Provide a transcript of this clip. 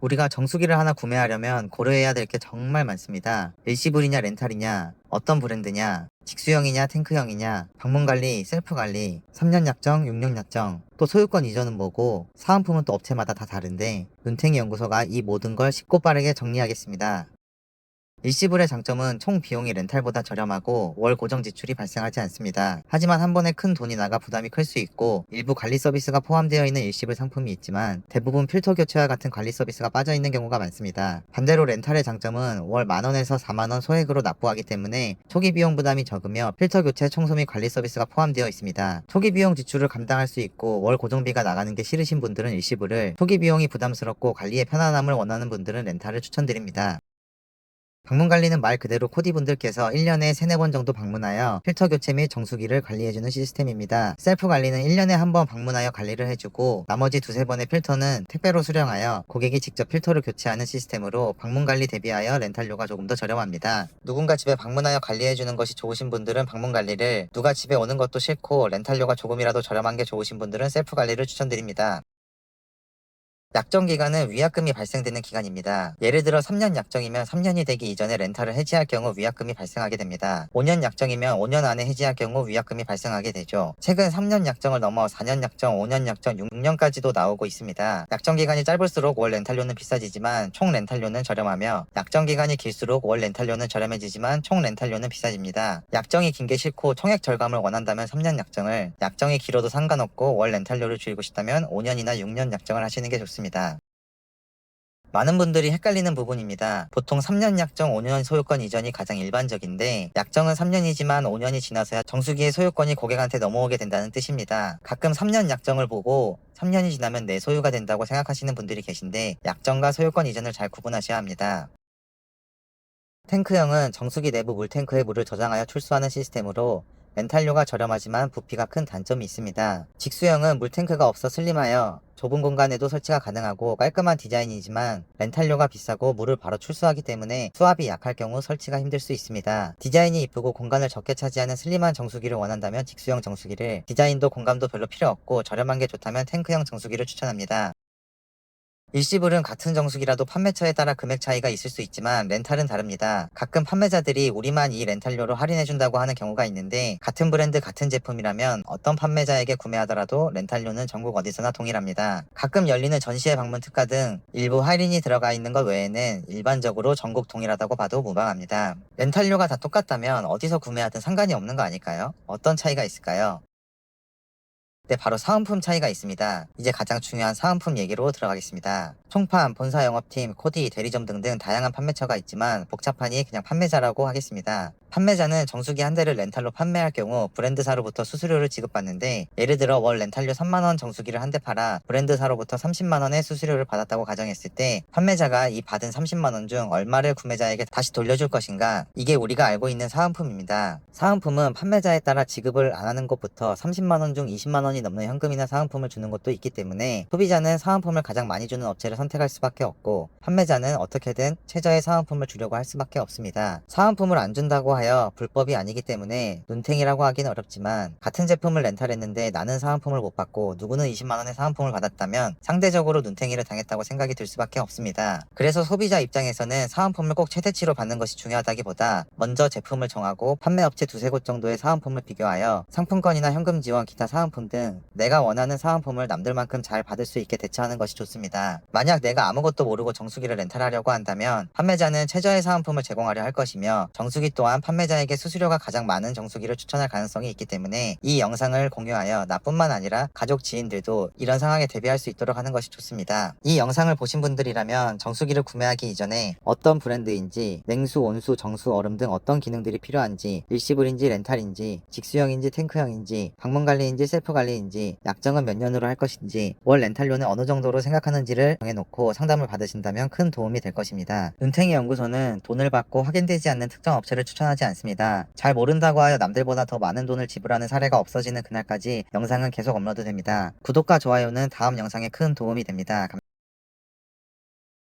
우리가 정수기를 하나 구매하려면 고려해야 될 게 정말 많습니다. 일시불이냐 렌탈이냐, 어떤 브랜드냐, 직수형이냐 탱크형이냐, 방문관리, 셀프관리, 3년 약정, 6년 약정, 또 소유권 이전은 뭐고, 사은품은 또 업체마다 다 다른데 눈탱이 연구소가 이 모든 걸 쉽고 빠르게 정리하겠습니다. 일시불의 장점은 총 비용이 렌탈보다 저렴하고 월 고정 지출이 발생하지 않습니다. 하지만 한 번에 큰 돈이 나가 부담이 클 수 있고 일부 관리 서비스가 포함되어 있는 일시불 상품이 있지만 대부분 필터 교체와 같은 관리 서비스가 빠져 있는 경우가 많습니다. 반대로 렌탈의 장점은 월 만원에서 4만원 소액으로 납부하기 때문에 초기 비용 부담이 적으며 필터 교체, 청소 및 관리 서비스가 포함되어 있습니다. 초기 비용 지출을 감당할 수 있고 월 고정비가 나가는 게 싫으신 분들은 일시불을, 초기 비용이 부담스럽고 관리의 편안함을 원하는 분들은 렌탈을 추천드립니다. 방문관리는 말 그대로 코디분들께서 1년에 3, 4번 정도 방문하여 필터 교체 및 정수기를 관리해주는 시스템입니다. 셀프 관리는 1년에 한 번 방문하여 관리를 해주고 나머지 2, 3번의 필터는 택배로 수령하여 고객이 직접 필터를 교체하는 시스템으로 방문관리 대비하여 렌탈료가 조금 더 저렴합니다. 누군가 집에 방문하여 관리해주는 것이 좋으신 분들은 방문관리를, 누가 집에 오는 것도 싫고 렌탈료가 조금이라도 저렴한 게 좋으신 분들은 셀프 관리를 추천드립니다. 약정 기간은 위약금이 발생되는 기간입니다. 예를 들어 3년 약정이면 3년이 되기 이전에 렌탈을 해지할 경우 위약금이 발생하게 됩니다. 5년 약정이면 5년 안에 해지할 경우 위약금이 발생하게 되죠. 최근 3년 약정을 넘어 4년 약정, 5년 약정, 6년까지도 나오고 있습니다. 약정 기간이 짧을수록 월 렌탈료는 비싸지지만 총 렌탈료는 저렴하며, 약정 기간이 길수록 월 렌탈료는 저렴해지지만 총 렌탈료는 비싸집니다. 약정이 긴 게 싫고 총액 절감을 원한다면 3년 약정을, 약정이 길어도 상관없고 월 렌탈료를 줄이고 싶다면 5년이나 6년 약정을 하시는 게 좋습니다. 많은 분들이 헷갈리는 부분입니다. 보통 3년 약정, 5년 소유권 이전이 가장 일반적인데, 약정은 3년이지만 5년이 지나서야 정수기의 소유권이 고객한테 넘어오게 된다는 뜻입니다. 가끔 3년 약정을 보고 3년이 지나면 내 소유가 된다고 생각하시는 분들이 계신데, 약정과 소유권 이전을 잘 구분하셔야 합니다. 탱크형은 정수기 내부 물탱크에 물을 저장하여 출수하는 시스템으로 렌탈료가 저렴하지만 부피가 큰 단점이 있습니다. 직수형은 물탱크가 없어 슬림하여 좁은 공간에도 설치가 가능하고 깔끔한 디자인이지만 렌탈료가 비싸고 물을 바로 출수하기 때문에 수압이 약할 경우 설치가 힘들 수 있습니다. 디자인이 이쁘고 공간을 적게 차지하는 슬림한 정수기를 원한다면 직수형 정수기를, 디자인도 공감도 별로 필요 없고 저렴한 게 좋다면 탱크형 정수기를 추천합니다. 일시불은 같은 정수기라도 판매처에 따라 금액 차이가 있을 수 있지만 렌탈은 다릅니다. 가끔 판매자들이 우리만 이 렌탈료로 할인해준다고 하는 경우가 있는데, 같은 브랜드 같은 제품이라면 어떤 판매자에게 구매하더라도 렌탈료는 전국 어디서나 동일합니다. 가끔 열리는 전시회 방문 특가 등 일부 할인이 들어가 있는 것 외에는 일반적으로 전국 동일하다고 봐도 무방합니다. 렌탈료가 다 똑같다면 어디서 구매하든 상관이 없는 거 아닐까요? 어떤 차이가 있을까요? 네, 바로 사은품 차이가 있습니다. 이제 가장 중요한 사은품 얘기로 들어가겠습니다. 총판, 본사 영업팀, 코디, 대리점 등등 다양한 판매처가 있지만 복잡하니 그냥 판매자라고 하겠습니다. 판매자는 정수기 한 대를 렌탈로 판매할 경우 브랜드사로부터 수수료를 지급받는데, 예를 들어 월 렌탈료 3만원 정수기를 한 대 팔아 브랜드사로부터 30만원의 수수료를 받았다고 가정했을 때 판매자가 이 받은 30만원 중 얼마를 구매자에게 다시 돌려줄 것인가, 이게 우리가 알고 있는 사은품입니다. 사은품은 판매자에 따라 지급을 안 하는 것부터 30만원 중 20만원이 넘는 현금이나 사은품을 주는 것도 있기 때문에 소비자는 사은품을 가장 많이 주는 업체를 선택할 수밖에 없고, 판매자는 어떻게든 최저의 사은품을 주려고 할 수밖에 없습니다. 사은품을 안 준다고 하여 불법이 아니기 때문에 눈탱이라고 하기는 어렵지만, 같은 제품을 렌탈했는데 나는 사은품을 못 받고 누구는 20만원의 사은품을 받았다면 상대적으로 눈탱이를 당했다고 생각이 들 수밖에 없습니다. 그래서 소비자 입장에서는 사은품을 꼭 최대치로 받는 것이 중요하다기보다 먼저 제품을 정하고 판매업체 2~3곳 정도의 사은품을 비교하여 상품권이나 현금 지원, 기타 사은품 등 내가 원하는 사은품을 남들만큼 잘 받을 수 있게 대처하는 것이 좋습니다. 만약 내가 아무것도 모르고 정수기를 렌탈하려고 한다면 판매자는 최저의 사은품을 제공하려 할 것이며, 정수기 또한 판매자에게 수수료가 가장 많은 정수기를 추천할 가능성이 있기 때문에 이 영상을 공유하여 나뿐만 아니라 가족, 지인들도 이런 상황에 대비할 수 있도록 하는 것이 좋습니다. 이 영상을 보신 분들이라면 정수기를 구매하기 이전에 어떤 브랜드인지, 냉수, 온수, 정수, 얼음 등 어떤 기능들이 필요한지, 일시불인지 렌탈인지, 직수형인지 탱크형인지, 방문관리인지 셀프관리인지, 약정은 몇 년으로 할 것인지, 월 렌탈료는 어느 정도로 생각하는지를 정해놓고 상담을 받으신다면 큰 도움이 될 것입니다. 눈탱이 연구소는 돈을 받고 확인되지 않는 특정 업체를 추천하지 않습니다. 잘 모른다고 하여 남들보다 더 많은 돈을 지불하는 사례가 없어지는 그날까지 영상은 계속 업로드됩니다. 구독과 좋아요는 다음 영상에 큰 도움이 됩니다. 감사합니다.